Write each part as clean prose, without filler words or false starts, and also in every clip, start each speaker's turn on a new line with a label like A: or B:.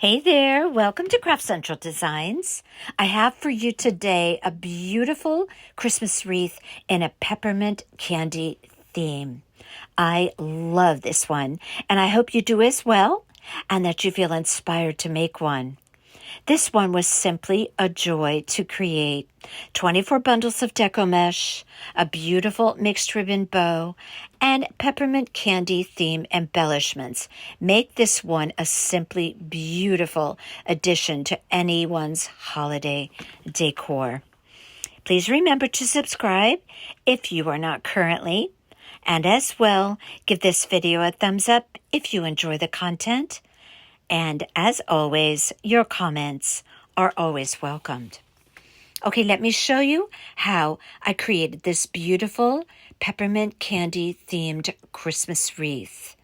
A: Hey there, welcome to Craft Central Designs. I have for you today a beautiful Christmas wreath in a peppermint candy theme. I love this one, and I hope you do as well, and that you feel inspired to make one. This one was simply a joy to create. 24 bundles of deco mesh, a beautiful mixed ribbon bow, and peppermint candy theme embellishments make this one a simply beautiful addition to anyone's holiday decor. Please remember to subscribe if you are not currently, and as well, give this video a thumbs up if you enjoy the content. And as always, your comments are always welcomed. Okay, let me show you how I created this beautiful peppermint candy themed Christmas wreath.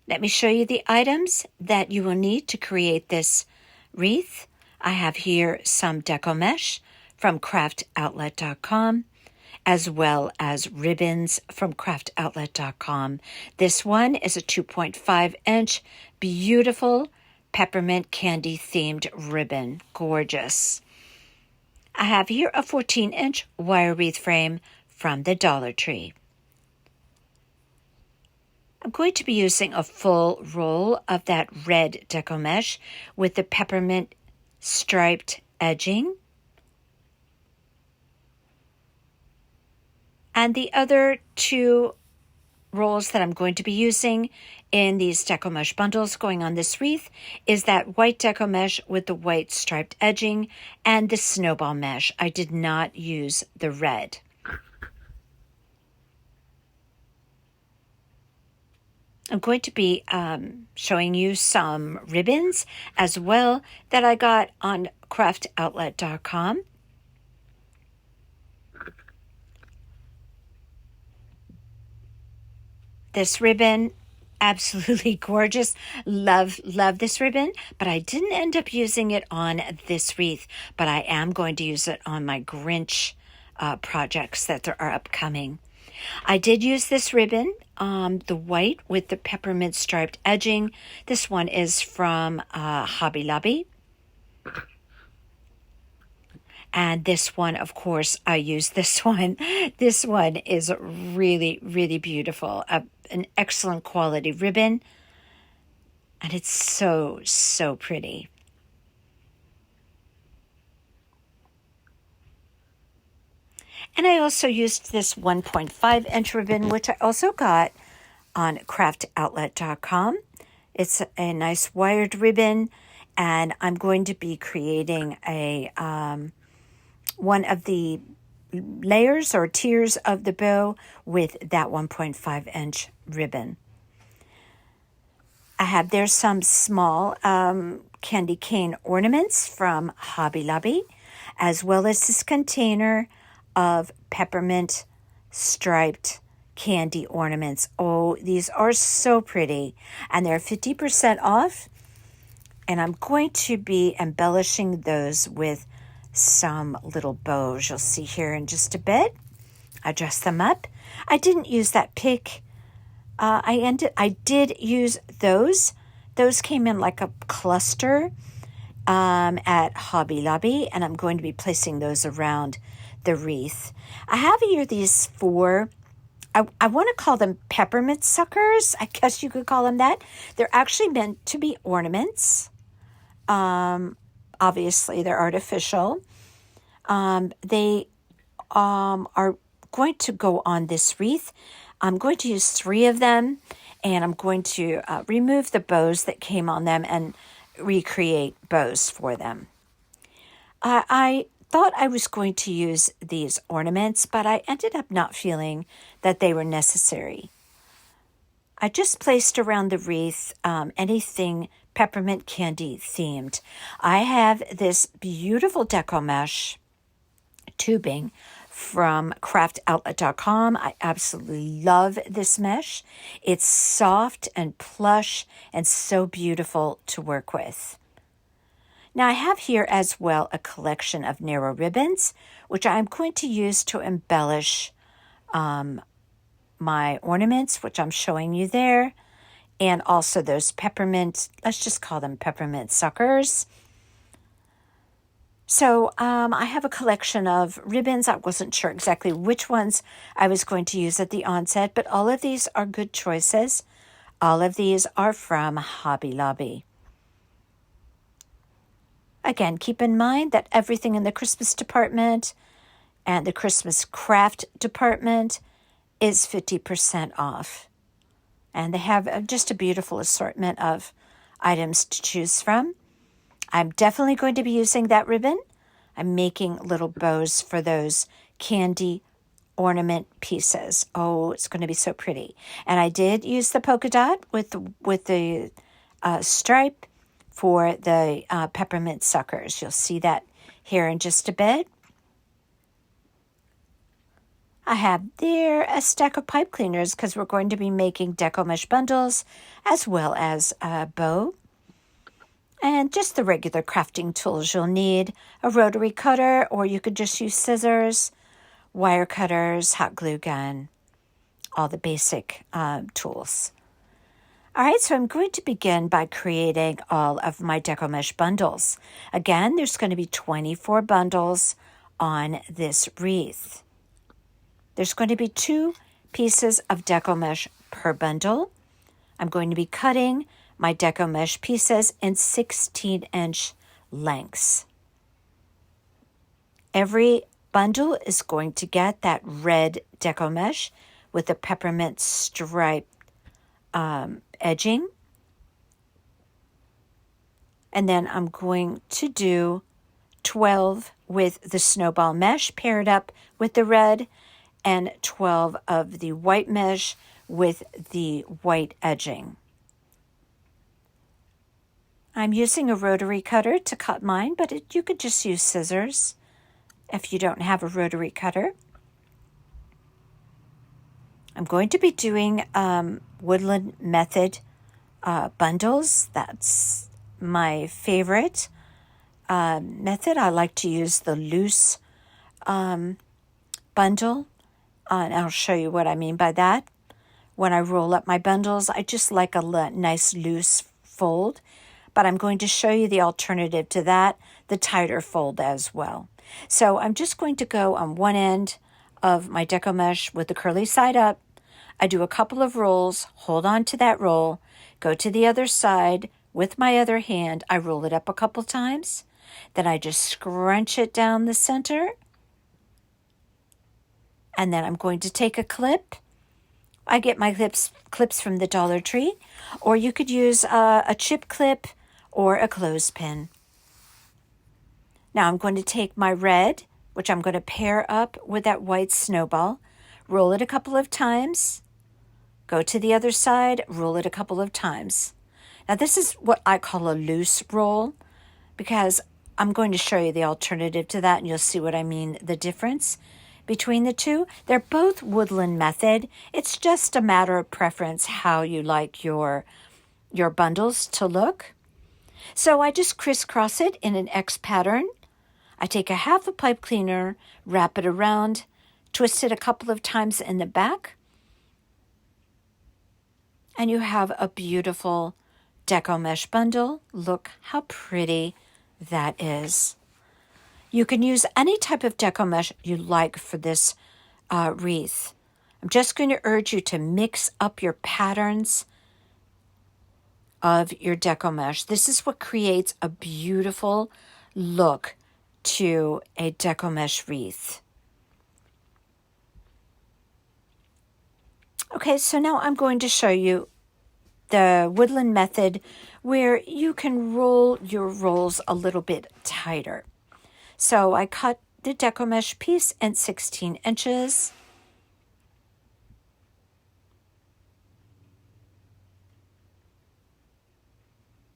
A: Let me show you the items that you will need to create this wreath. I have here some deco mesh from craftcentraldesigns, as well as ribbons from craftcentraldesigns. This one is a 2.5-inch beautiful peppermint candy themed ribbon. Gorgeous. I have here a 14-inch wire wreath frame from the DollarTree. I'm going to be using a full roll of that red deco mesh with the peppermint striped edging. And the other two rolls that I'm going to be using in these deco mesh bundles going on this wreath is that white deco mesh with the white striped edging and the snowball mesh. I did not use the red. I'm going to be showing you some ribbons as well that I got on craftcentraldesigns. This ribbon, absolutely gorgeous. Love this ribbon, but I didn't end up using it on this wreath, but I am going to use it on my Grinch projects that are upcoming. I did use this ribbon, the white with the peppermint striped edging. This one is from Hobby Lobby. And this one, of course, I use this one. This one is really, really beautiful. An excellent quality ribbon. And it's so, so pretty. And I also used this 1.5-inch ribbon, which I also got on craftcentraldesigns. It's a nice wired ribbon. And I'm going to be creating a one of the layers or tiers of the bow with that 1.5-inch ribbon. I have there some small candy cane ornaments from Hobby Lobby, as well as this container of peppermint striped candy ornaments. Oh, these are so pretty, and they're 50% off, and I'm going to be embellishing those with some little bows. You'll see here in just a bit. I dressed them up. I didn't use that pick. I did use those. Those came in like a cluster at Hobby Lobby, and I'm going to be placing those around the wreath. I have here these four, I want to call them peppermint suckers. I guess you could call them that. They're actually meant to be ornaments. Obviously, they're artificial. They are going to go on this wreath. I'm going to use 3 of them, and I'm going to remove the bows that came on them and recreate bows for them. I thought I was going to use these ornaments, but I ended up not feeling that they were necessary. I just placed around the wreath anything peppermint candy themed. I have this beautiful deco mesh tubing from craftcentraldesigns. I absolutely love this mesh. It's soft and plush and so beautiful to work with. Now I have here as well a collection of narrow ribbons, which I'm going to use to embellish my ornaments, which I'm showing you there. and also those peppermint, let's just call them peppermint suckers. So I have a collection of ribbons. I wasn't sure exactly which ones I was going to use at the onset, but all of these are good choices. All of these are from Hobby Lobby. Again, keep in mind that everything in the Christmas department and the Christmas craft department is 50% off. And they have just a beautiful assortment of items to choose from. I'm definitely going to be using that ribbon. I'm making little bows for those candy ornament pieces. Oh, it's going to be so pretty. And I did use the polka dot with the stripe for the peppermint suckers. You'll see that here in just a bit. I have there a stack of pipe cleaners because we're going to be making deco mesh bundles as well as a bow. And just the regular crafting tools you'll need, a rotary cutter, or you could just use scissors, wire cutters, hot glue gun, all the basic tools. All right, so I'm going to begin by creating all of my deco mesh bundles. Again, there's going to be 24 bundles on this wreath. There's going to be 2 pieces of deco mesh per bundle. I'm going to be cutting my deco mesh pieces in 16-inch lengths. Every bundle is going to get that red deco mesh with the peppermint stripe edging. And then I'm going to do 12 with the snowball mesh paired up with the red, and 12 of the white mesh with the white edging. I'm using a rotary cutter to cut mine, but you could just use scissors if you don't have a rotary cutter. I'm going to be doing woodland method bundles. That's my favorite method. I like to use the loose bundle, and I'll show you what I mean by that. When I roll up my bundles, I just like a nice loose fold, but I'm going to show you the alternative to that, the tighter fold as well. So I'm just going to go on one end of my deco mesh with the curly side up. I do a couple of rolls, hold on to that roll, go to the other side with my other hand. I roll it up a couple times, then I just scrunch it down the center, and then I'm going to take a clip. I get my clips from the DollarTree, or you could use a chip clip or a clothespin. Now I'm going to take my red, which I'm going to pair up with that white snowball, roll it a couple of times, go to the other side, roll it a couple of times. Now this is what I call a loose roll, because I'm going to show you the alternative to that, and you'll see what I mean, the difference between the two. They're both woodland method. It's just a matter of preference how you like your bundles to look. So I just crisscross it in an X pattern. I take a half a pipe cleaner, wrap it around, twist it a couple of times in the back, and you have a beautiful deco mesh bundle. Look how pretty that is. You can use any type of deco mesh you like for this wreath. I'm just going to urge you to mix up your patterns of your deco mesh. This is what creates a beautiful look to a deco mesh wreath. Okay, so now I'm going to show you the woodland method where you can roll your rolls a little bit tighter. So I cut the deco mesh piece in 16 inches.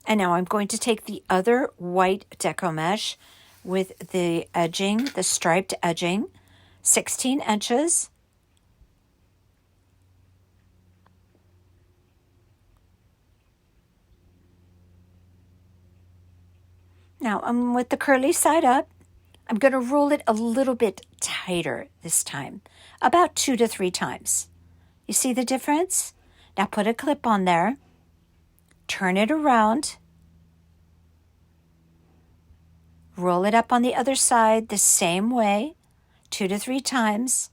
A: And now I'm going to take the other white deco mesh with the edging, the striped edging, 16 inches. Now I'm with the curly side up. I'm going to roll it a little bit tighter this time, about 2 to 3 times. You see the difference? Now put a clip on there. turn it around, roll it up on the other side the same way, 2 to 3 times.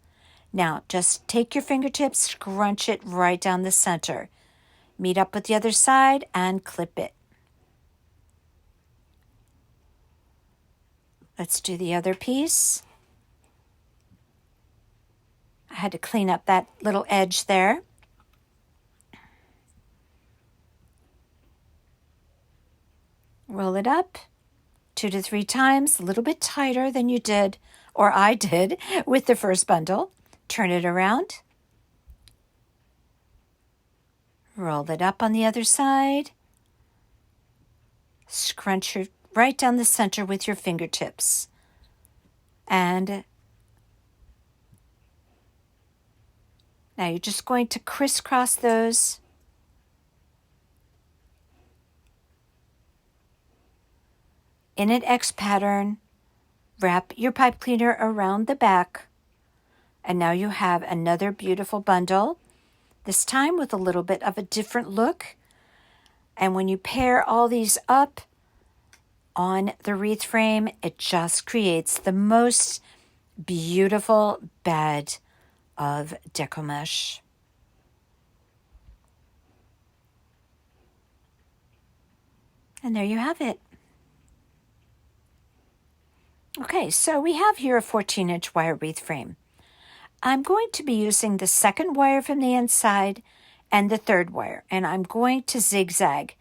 A: Now, just take your fingertips, scrunch it right down the center. Meet up with the other side and clip it. Let's do the other piece. I had to clean up that little edge there. Roll it up 2 to 3 times, a little bit tighter than you did, or I did, with the first bundle. Turn it around. Roll it up on the other side. Scrunch it right down the center with your fingertips. And now you're just going to crisscross those. In an X pattern, wrap your pipe cleaner around the back. And now you have another beautiful bundle, this time with a little bit of a different look. And when you pair all these up on the wreath frame, it just creates the most beautiful bed of deco mesh. And there you have it. Okay, so we have here a 14-inch wire wreath frame. I'm going to be using the second wire from the inside and the third wire, and I'm going to zigzag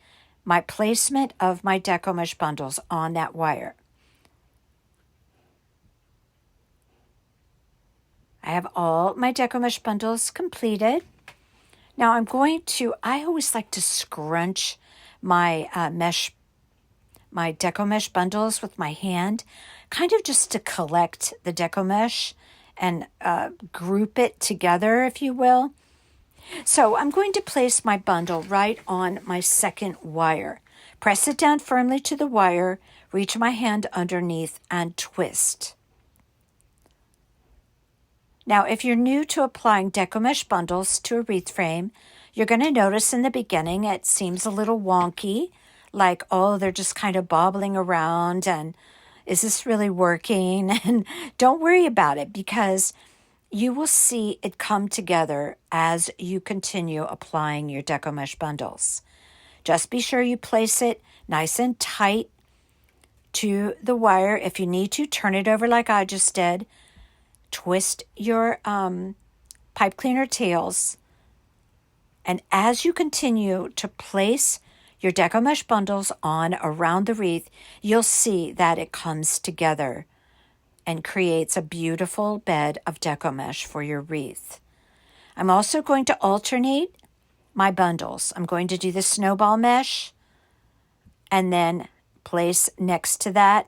A: my placement of my deco mesh bundles on that wire. I have all my deco mesh bundles completed. Now I always like to scrunch my my deco mesh bundles with my hand, kind of just to collect the deco mesh and group it together, if you will. So I'm going to place my bundle right on my second wire. Press it down firmly to the wire, reach my hand underneath, and twist. Now, if you're new to applying deco mesh bundles to a wreath frame, you're going to notice in the beginning it seems a little wonky, like, oh, they're just kind of bobbling around, and is this really working? And don't worry about it, because you will see it come together as you continue applying your deco mesh bundles. Just be sure you place it nice and tight to the wire. If you need to, turn it over like I just did. Twist your pipe cleaner tails. And as you continue to place your deco mesh bundles on around the wreath, you'll see that it comes together and creates a beautiful bed of deco mesh for your wreath. I'm also going to alternate my bundles. I'm going to do the snowball mesh and then place next to that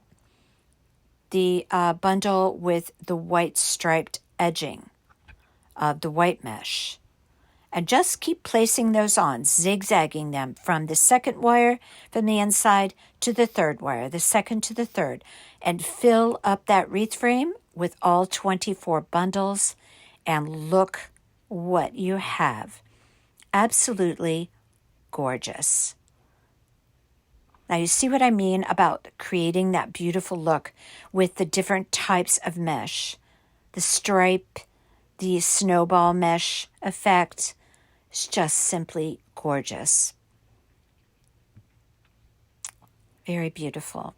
A: the bundle with the white striped edging of the white mesh. And just keep placing those on, zigzagging them from the second wire from the inside to the third wire, the second to the third, and fill up that wreath frame with all 24 bundles, and look what you have. Absolutely gorgeous. Now you see what I mean about creating that beautiful look with the different types of mesh. The stripe, the snowball mesh effect. It's just simply gorgeous. Very beautiful.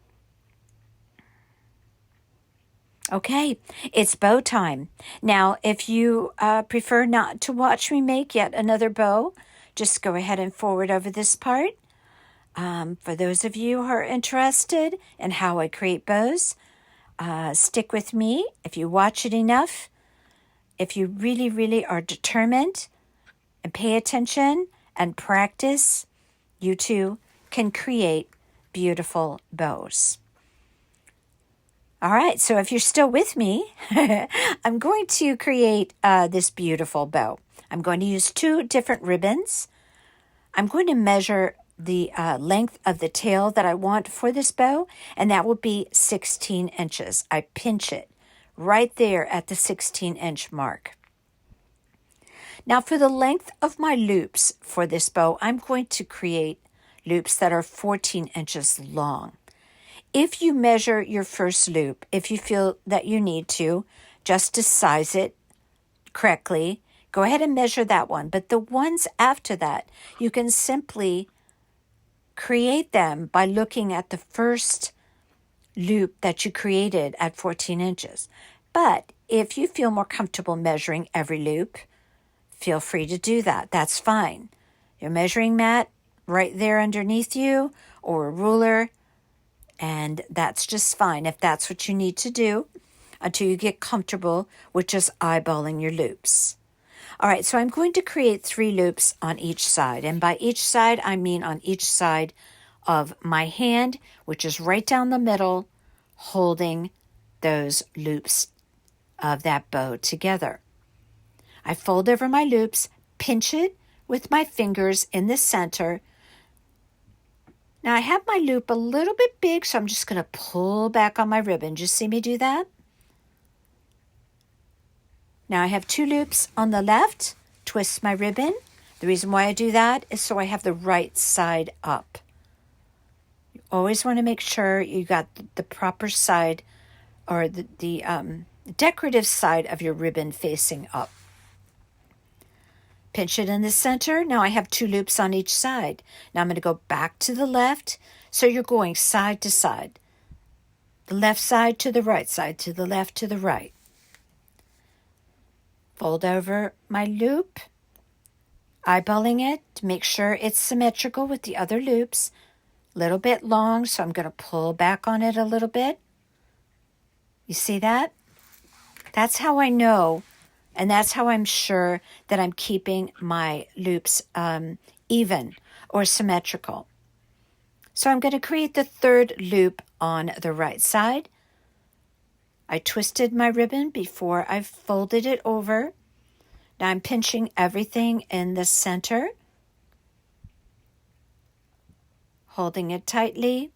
A: Okay, it's bow time. Now, if you prefer not to watch me make yet another bow, just go ahead and forward over this part. For those of you who are interested in how I create bows, stick with me. If you watch it enough, if you really, really are determined and pay attention and practice, you too can create beautiful bows. All right, so if you're still with me, I'm going to create this beautiful bow. I'm going to use 2 different ribbons. I'm going to measure the length of the tail that I want for this bow, and that will be 16 inches. I pinch it right there at the 16-inch mark. Now for the length of my loops for this bow, I'm going to create loops that are 14 inches long. If you measure your first loop, if you feel that you need to, just to size it correctly, go ahead and measure that one. But the ones after that, you can simply create them by looking at the first loop that you created at 14 inches. But if you feel more comfortable measuring every loop, feel free to do that. That's fine. Your measuring mat right there underneath you, or a ruler, and that's just fine if that's what you need to do until you get comfortable with just eyeballing your loops. All right, so I'm going to create 3 loops on each side. And by each side, I mean on each side of my hand, which is right down the middle, holding those loops of that bow together. I fold over my loops, pinch it with my fingers in the center. Now I have my loop a little bit big, so I'm just going to pull back on my ribbon. Just see me do that? Now I have 2 loops on the left, twist my ribbon. The reason why I do that is so I have the right side up. You always want to make sure you got the proper side, or the decorative side of your ribbon facing up. Pinch it in the center. Now I have 2 loops on each side. Now I'm going to go back to the left. So you're going side to side. The left side to the right side, to the left to the right. Fold over my loop, eyeballing it to make sure it's symmetrical with the other loops. A little bit long, so I'm going to pull back on it a little bit. You see that? That's how I know. And that's how I'm sure that I'm keeping my loops even or symmetrical. So I'm going to create the 3rd loop on the right side. I twisted my ribbon before I folded it over. Now I'm pinching everything in the center, holding it tightly.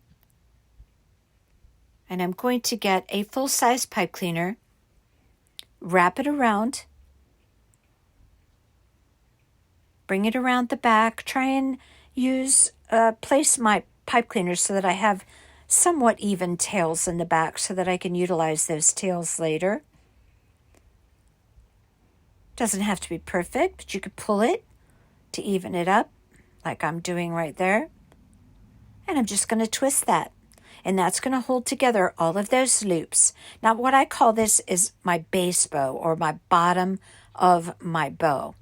A: And I'm going to get a full-size pipe cleaner, wrap it around, bring it around the back, try and place my pipe cleaner so that I have somewhat even tails in the back so that I can utilize those tails later. Doesn't have to be perfect, but you could pull it to even it up like I'm doing right there. And I'm just going to twist that. And that's going to hold together all of those loops. Now what I call this is my base bow, or my bottom of my bow.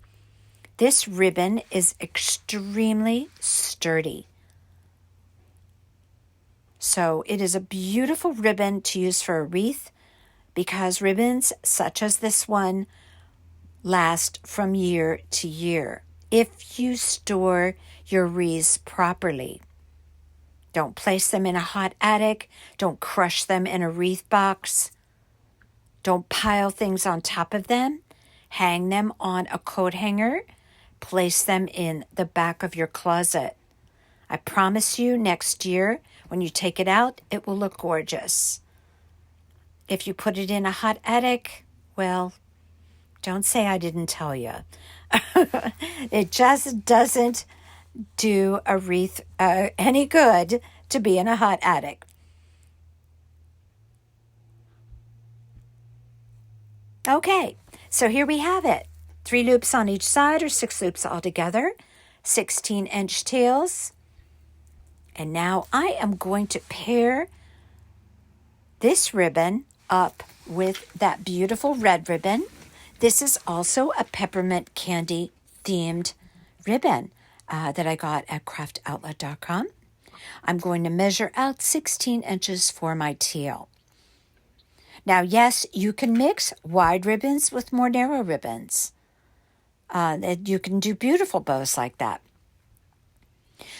A: This ribbon is extremely sturdy. So it is a beautiful ribbon to use for a wreath, because ribbons such as this one last from year to year if you store your wreaths properly. Don't place them in a hot attic. Don't crush them in a wreath box. Don't pile things on top of them. Hang them on a coat hanger. Place them in the back of your closet. I promise you, next year, when you take it out, it will look gorgeous. If you put it in a hot attic, well, don't say I didn't tell you. It just doesn't do a wreath any good to be in a hot attic. Okay, so here we have it. 3 loops on each side, or 6 loops altogether, 16-inch tails. And now I am going to pair this ribbon up with that beautiful red ribbon. This is also a peppermint candy themed ribbon that I got at craftoutlet.com. I'm going to measure out 16 inches for my tail. Now, yes, you can mix wide ribbons with more narrow ribbons. You can do beautiful bows like that.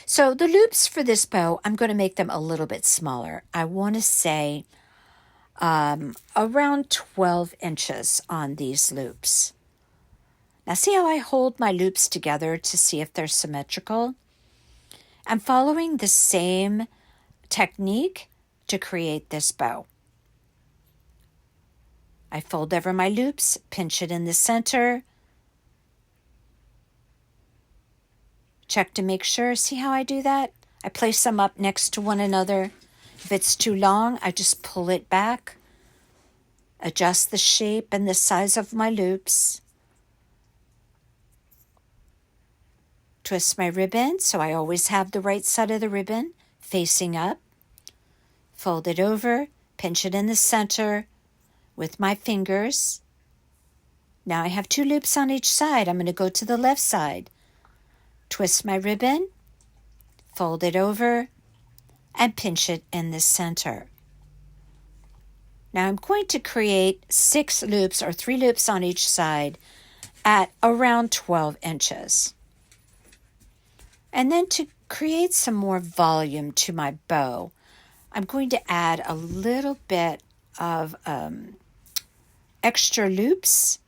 A: So the loops for this bow, I'm going to make them a little bit smaller. I want to say around 12 inches on these loops. Now see how I hold my loops together to see if they're symmetrical? I'm following the same technique to create this bow. I fold over my loops, pinch it in the center. Check to make sure. See how I do that? I place them up next to one another. If it's too long, I just pull it back, adjust the shape and the size of my loops, twist my ribbon so I always have the right side of the ribbon facing up, fold it over, pinch it in the center with my fingers. Now I have 2 loops on each side. I'm going to go to the left side, twist my ribbon, fold it over, and pinch it in the center. Now I'm going to create 6 loops or 3 loops on each side at around 12 inches. And then to create some more volume to my bow, I'm going to add a little bit of extra loops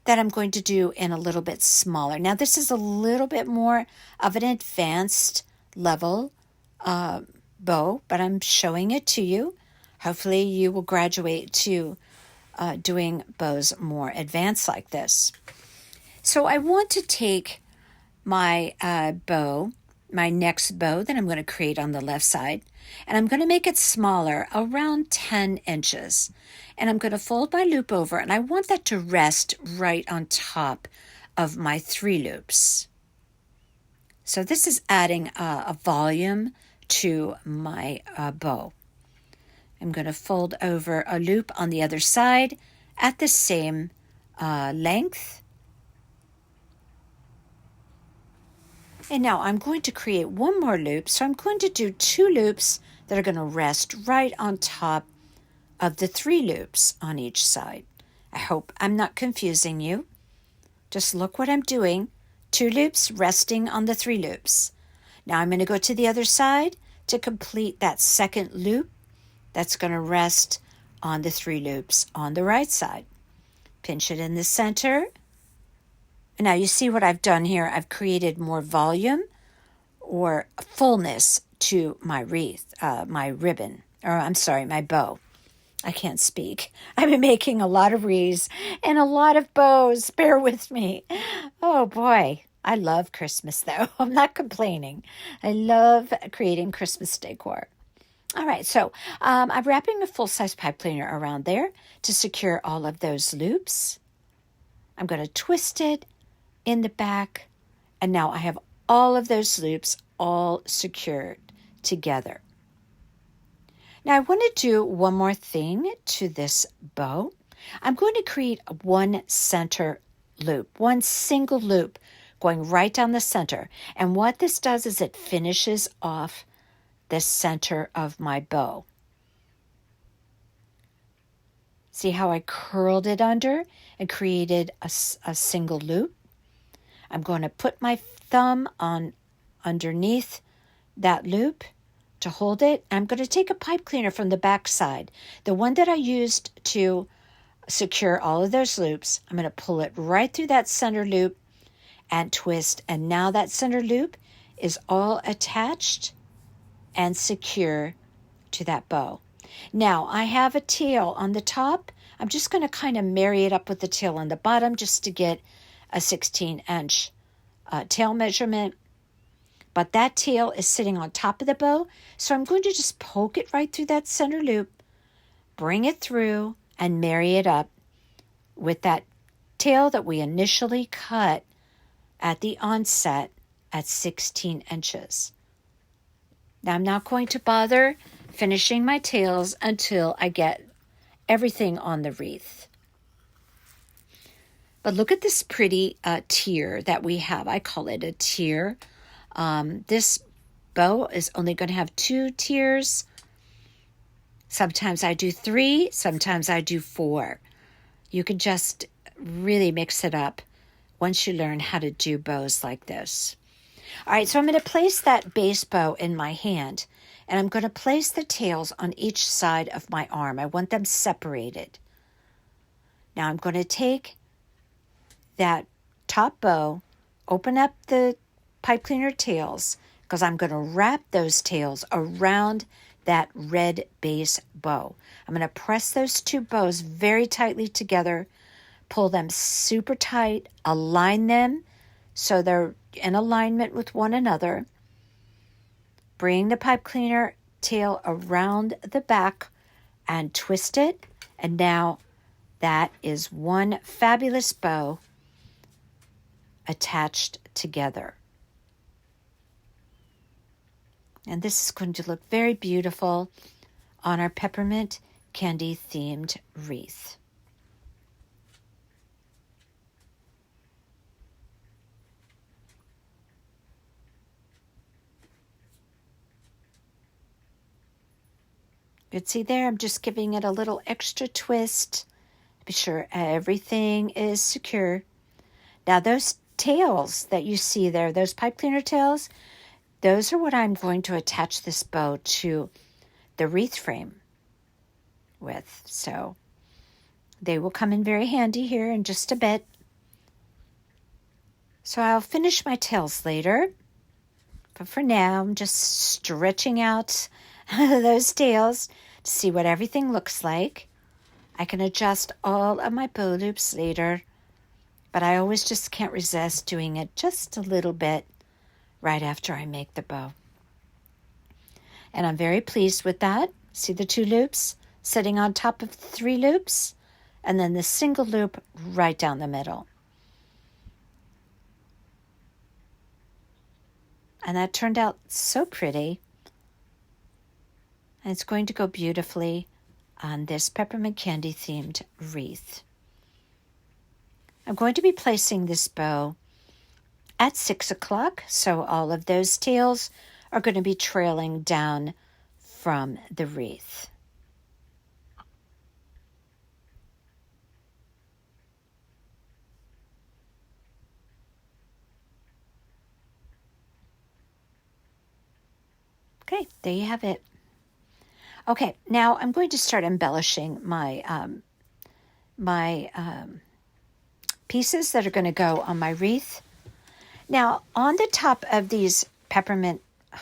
A: that I'm going to do in a little bit smaller. Now this is a little bit more of an advanced level bow, but I'm showing it to you. Hopefully you will graduate to doing bows more advanced like this. So I want to take my bow, my next bow that I'm going to create on the left side, and I'm going to make it smaller, around 10 inches. And I'm going to fold my loop over, and I want that to rest right on top of my 3 loops. So this is adding a volume to my bow. I'm going to fold over a loop on the other side at the same length. And now I'm going to create one more loop. So I'm going to do 2 loops that are going to rest right on top of the 3 loops on each side. I hope I'm not confusing you. Just look what I'm doing. 2 loops resting on the 3 loops. Now I'm going to go to the other side to complete that second loop that's going to rest on the 3 loops on the right side. Pinch it in the center. And now you see what I've done here. I've created more volume or fullness to my wreath, my ribbon, or I'm sorry, my bow. I can't speak. I've been making a lot of wreaths and a lot of bows. Bear with me. Oh boy. I love Christmas though. I'm not complaining. I love creating Christmas decor. All right, so I'm wrapping a full-size pipe cleaner around there to secure all of those loops. I'm going to twist it in the back, and now I have all of those loops all secured together. Now I want to do one more thing to this bow. I'm going to create one center loop, one single loop going right down the center. And what this does is it finishes off the center of my bow. See how I curled it under and created a single loop? I'm going to put my thumb on underneath that loop to hold it. I'm going to take a pipe cleaner from the back side, the one that I used to secure all of those loops. I'm going to pull it right through that center loop and twist, and now that center loop is all attached and secure to that bow. Now I have a tail on the top. I'm just going to kind of marry it up with the tail on the bottom just to get a 16-inch tail measurement. But that tail is sitting on top of the bow, so I'm going to just poke it right through that center loop, bring it through, and marry it up with that tail that we initially cut at the onset at 16 inches. Now I'm not going to bother finishing my tails until I get everything on the wreath. But look at this pretty tier that we have. I call it a tier. This bow is only going to have 2 tiers. Sometimes I do 3, sometimes I do 4. You can just really mix it up once you learn how to do bows like this. All right, so I'm going to place that base bow in my hand, and I'm going to place the tails on each side of my arm. I want them separated. Now I'm going to take that top bow, open up the pipe cleaner tails, because I'm going to wrap those tails around that red base bow. I'm going to press those 2 bows very tightly together, pull them super tight, align them so they're in alignment with one another. bring the pipe cleaner tail around the back and twist it. And now that is one fabulous bow attached together. And this is going to look very beautiful on our peppermint candy themed wreath. You can see there, I'm just giving it a little extra twist. Be sure everything is secure. Now those tails that you see there, those pipe cleaner tails, those are what I'm going to attach this bow to the wreath frame with. So they will come in very handy here in just a bit. So I'll finish my tails later. But for now, I'm just stretching out those tails to see what everything looks like. I can adjust all of my bow loops later, but I always just can't resist doing it just a little bit right after I make the bow. And I'm very pleased with that. See the 2 loops sitting on top of the 3 loops, and then the single loop right down the middle. And that turned out so pretty. And it's going to go beautifully on this peppermint candy themed wreath. I'm going to be placing this bow at 6 o'clock, so all of those tails are going to be trailing down from the wreath. Okay, there you have it. Okay, now I'm going to start embellishing my pieces that are going to go on my wreath. Now, on the top of these peppermint,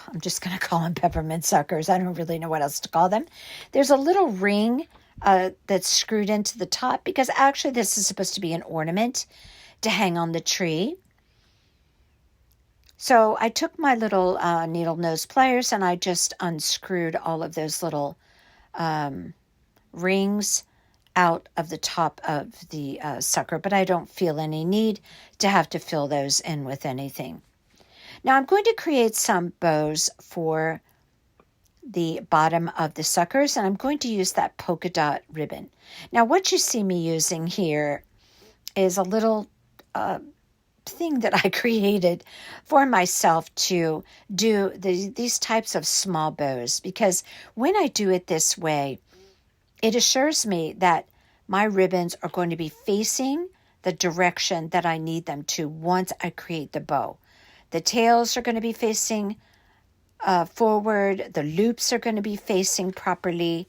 A: I'm just going to call them peppermint suckers. I don't really know what else to call them. There's a little ring that's screwed into the top because actually this is supposed to be an ornament to hang on the tree. So I took my little needle nose pliers and I just unscrewed all of those little rings out of the top of the sucker, but I don't feel any need to have to fill those in with anything. Now I'm going to create some bows for the bottom of the suckers, and I'm going to use that polka dot ribbon. Now what you see me using here is a little thing that I created for myself to do these types of small bows, because when I do it this way, it assures me that my ribbons are going to be facing the direction that I need them to once I create the bow. The tails are going to be facing forward. The loops are going to be facing properly.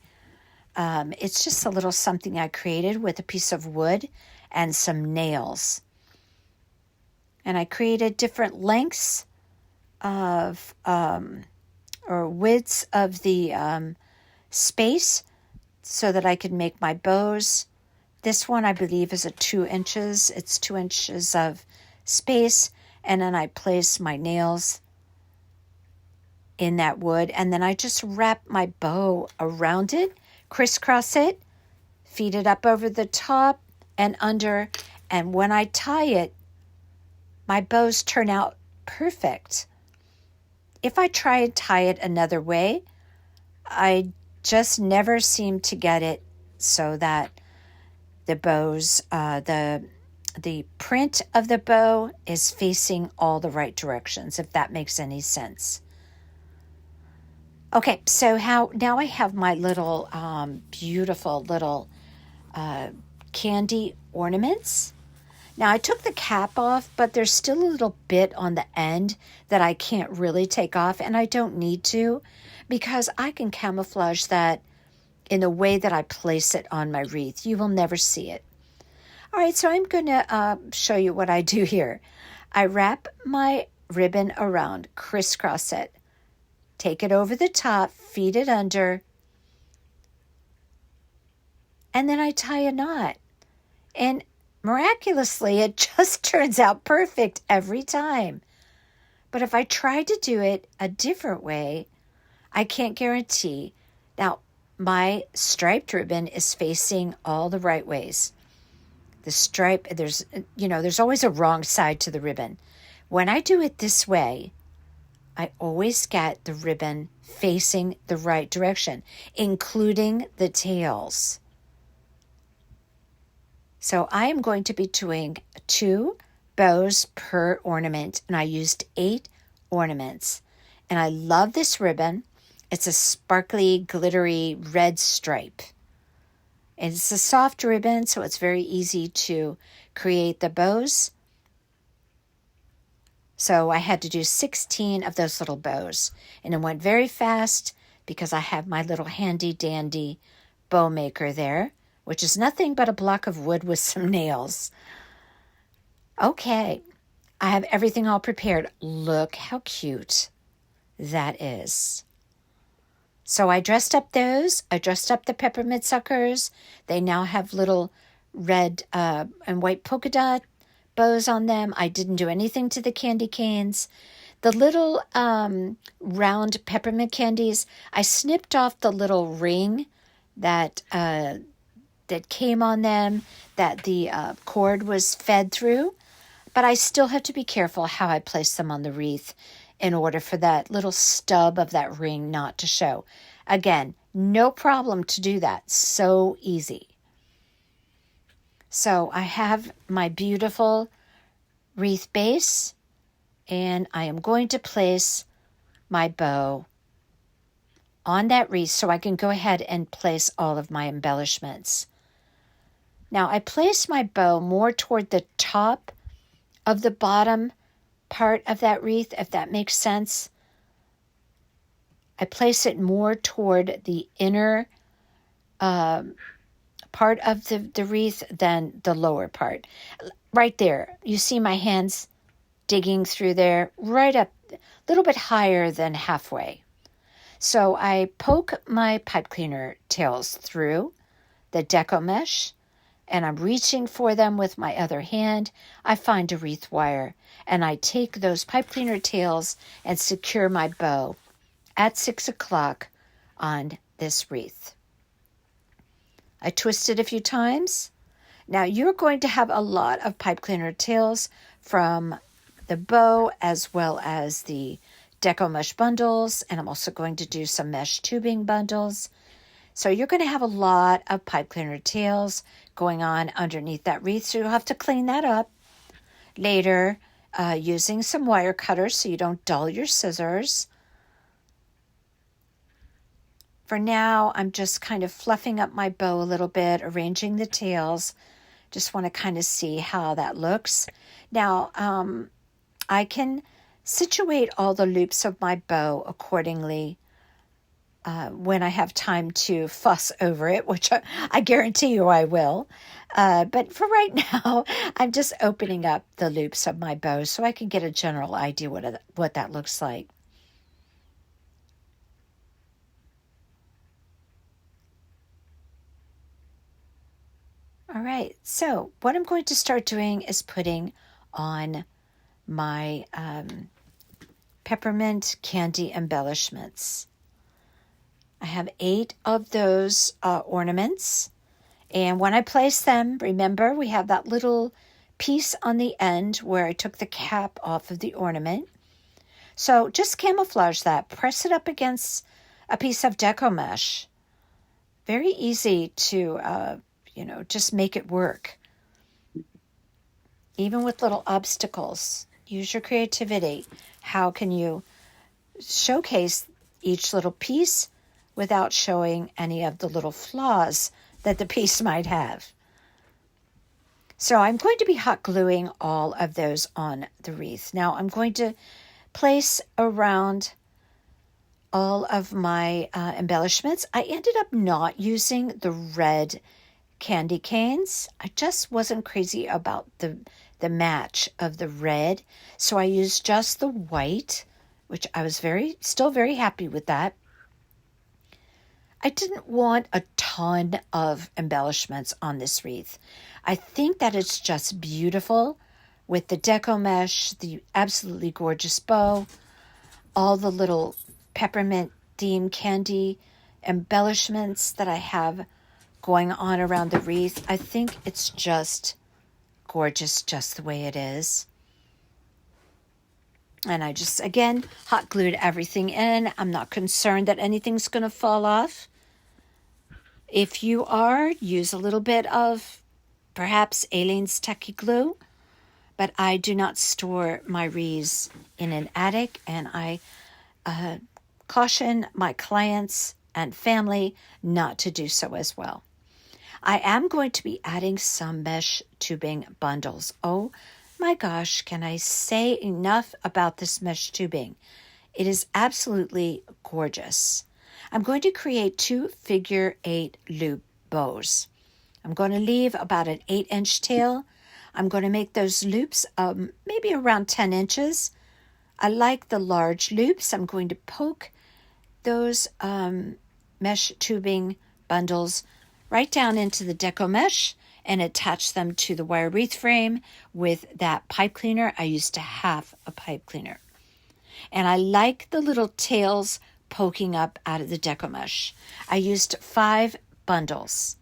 A: It's just a little something I created with a piece of wood and some nails. And I created different lengths of or widths of the space so that I could make my bows. This one I believe is a 2 inches. It's 2 inches of space. And then I place my nails in that wood. And then I just wrap my bow around it, crisscross it, feed it up over the top and under. And when I tie it, my bows turn out perfect. If I try and tie it another way, I just never seem to get it so that the bows, the print of the bow is facing all the right directions, if that makes any sense. Okay, so now I have my little beautiful little candy ornaments. Now I took the cap off, but there's still a little bit on the end that I can't really take off, and I don't need to because I can camouflage that in the way that I place it on my wreath. You will never see it. All right, so I'm going to show you what I do here. I wrap my ribbon around, crisscross it, take it over the top, feed it under, and then I tie a knot. And miraculously, it just turns out perfect every time. But if I try to do it a different way, I can't guarantee. Now, my striped ribbon is facing all the right ways. The stripe, there's always a wrong side to the ribbon. When I do it this way, I always get the ribbon facing the right direction, including the tails. So I am going to be doing 2 bows per ornament, and I used 8 ornaments. And I love this ribbon. It's a sparkly, glittery red stripe. And it's a soft ribbon, so it's very easy to create the bows. So I had to do 16 of those little bows. And it went very fast because I have my little handy dandy bow maker there, which is nothing but a block of wood with some nails. Okay, I have everything all prepared. Look how cute that is. So I dressed up those. I dressed up the peppermint suckers. They now have little red and white polka dot bows on them. I didn't do anything to the candy canes. The little round peppermint candies, I snipped off the little ring that came on them, that the cord was fed through. But I still have to be careful how I place them on the wreath in order for that little stub of that ring not to show. Again, no problem to do that. So easy. So I have my beautiful wreath base, and I am going to place my bow on that wreath so I can go ahead and place all of my embellishments. Now I place my bow more toward the top of the bottom part of that wreath, if that makes sense. I place it more toward the inner part of the wreath than the lower part. Right there, you see my hands digging through there, right up, a little bit higher than halfway. So I poke my pipe cleaner tails through the deco mesh, and I'm reaching for them with my other hand. I find a wreath wire, and I take those pipe cleaner tails and secure my bow at 6 o'clock on this wreath. I twist it a few times. Now you're going to have a lot of pipe cleaner tails from the bow as well as the deco mesh bundles, and I'm also going to do some mesh tubing bundles. So you're going to have a lot of pipe cleaner tails going on underneath that wreath, so you'll have to clean that up later using some wire cutters so you don't dull your scissors. For now, I'm just kind of fluffing up my bow a little bit, arranging the tails. Just want to kind of see how that looks. Now, I can situate all the loops of my bow accordingly when I have time to fuss over it, which I guarantee you I will. But for right now, I'm just opening up the loops of my bow so I can get a general idea what that looks like. All right, so what I'm going to start doing is putting on my peppermint candy embellishments. I have 8 of those ornaments, and when I place them, remember we have that little piece on the end where I took the cap off of the ornament. So just camouflage that, press it up against a piece of deco mesh. Very easy to just make it work. Even with little obstacles, use your creativity. How can you showcase each little piece without showing any of the little flaws that the piece might have? So I'm going to be hot gluing all of those on the wreath. Now I'm going to place around all of my embellishments. I ended up not using the red candy canes. I just wasn't crazy about the match of the red, so I used just the white, which I was still very happy with that. I didn't want a ton of embellishments on this wreath. I think that it's just beautiful with the deco mesh, the absolutely gorgeous bow, all the little peppermint theme candy embellishments that I have going on around the wreath. I think it's just gorgeous just the way it is. And I just, again, hot glued everything in. I'm not concerned that anything's going to fall off. If you are, use a little bit of perhaps Aleene's Techie Glue. But I do not store my wreaths in an attic, and I caution my clients and family not to do so as well. I am going to be adding some mesh tubing bundles. Oh my gosh, can I say enough about this mesh tubing? It is absolutely gorgeous. I'm going to create 2 figure 8 loop bows. I'm going to leave about an 8-inch tail. I'm going to make those loops maybe around 10 inches. I like the large loops. I'm going to poke those mesh tubing bundles right down into the deco mesh and attach them to the wire wreath frame with that pipe cleaner. I used to have a pipe cleaner. And I like the little tails poking up out of the deco mesh. I used 5 bundles.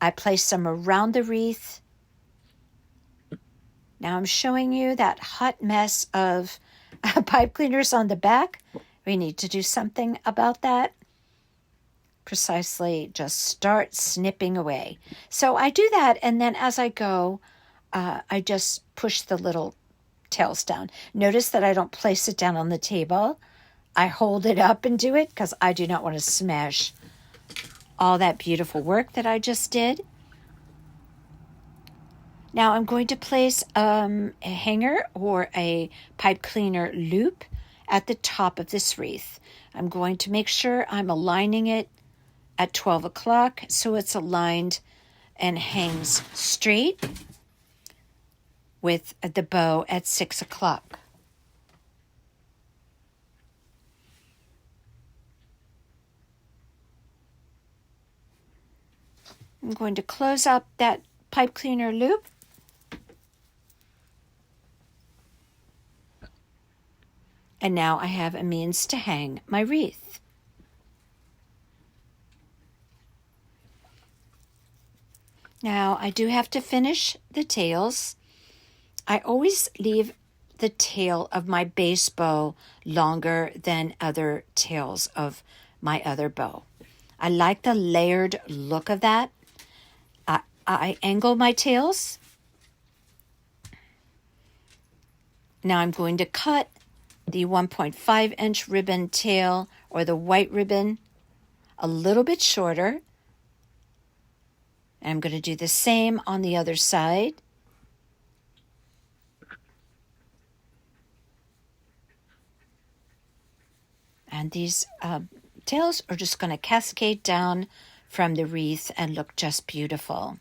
A: I placed them around the wreath. Now I'm showing you that hot mess of pipe cleaners on the back. We need to do something about that. Precisely, just start snipping away. So I do that, and then as I go, I just push the little tails down. Notice that I don't place it down on the table. I hold it up and do it because I do not want to smash all that beautiful work that I just did. Now I'm going to place a hanger or a pipe cleaner loop at the top of this wreath. I'm going to make sure I'm aligning it at 12 o'clock so it's aligned and hangs straight with the bow at 6 o'clock. I'm going to close up that pipe cleaner loop. And now I have a means to hang my wreath. Now I do have to finish the tails. I always leave the tail of my base bow longer than other tails of my other bow. I like the layered look of that. I angle my tails. Now I'm going to cut the 1.5-inch ribbon tail or the white ribbon a little bit shorter. And I'm going to do the same on the other side. And these tails are just going to cascade down from the wreath and look just beautiful.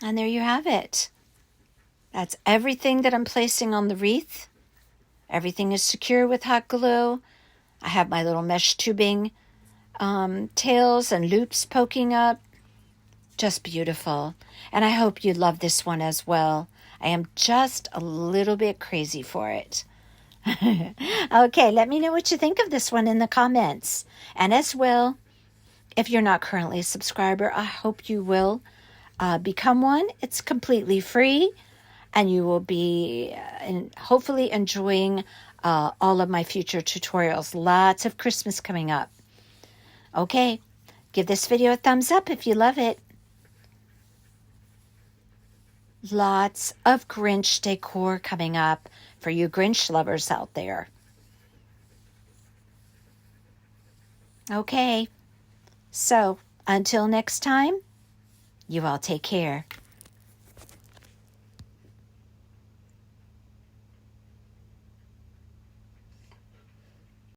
A: And there you have it. That's everything that I'm placing on the wreath. Everything is secure with hot glue. I have my little mesh tubing tails and loops poking up. Just beautiful. And I hope you love this one as well. I am just a little bit crazy for it. Okay, let me know what you think of this one in the comments. And as well, if you're not currently a subscriber, I hope you will become one. It's completely free, and you will be hopefully enjoying all of my future tutorials. Lots of Christmas coming up. Okay, give this video a thumbs up if you love it. Lots of Grinch decor coming up for you Grinch lovers out there. Okay, so until next time, you all take care.